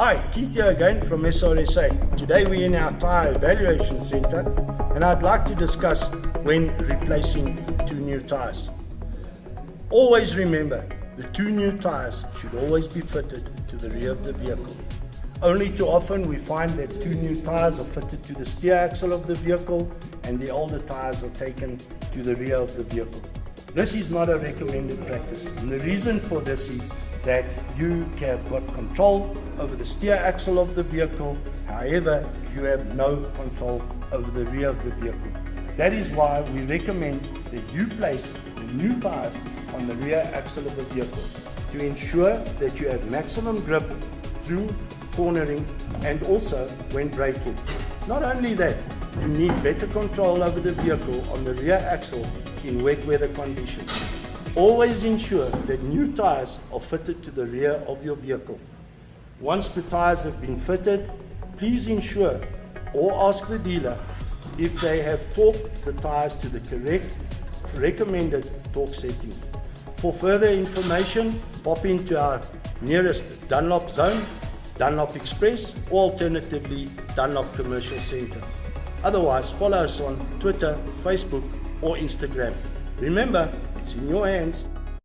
Hi, Keith here again from SRSA. Today we're in our tyre evaluation center and I'd like to discuss when replacing two new tyres. Always remember, the two new tyres should always be fitted to the rear of the vehicle. Only too often we find that two new tyres are fitted to the steer axle of the vehicle and the older tyres are taken to the rear of the vehicle. This is not a recommended practice, and the reason for this is that you have got control over the steer axle of the vehicle, however you have no control over the rear of the vehicle. That is why we recommend that you place the new tyres on the rear axle of the vehicle to ensure that you have maximum grip through cornering and also when braking. Not only that, you need better control over the vehicle on the rear axle in wet weather conditions. Always ensure that new tyres are fitted to the rear of your vehicle. Once the tyres have been fitted, please ensure or ask the dealer if they have torqued the tyres to the correct recommended torque settings. For further information, pop into our nearest Dunlop zone, Dunlop Express, or alternatively Dunlop Commercial Centre. Otherwise, follow us on Twitter, Facebook or Instagram. Remember, it's in your hands.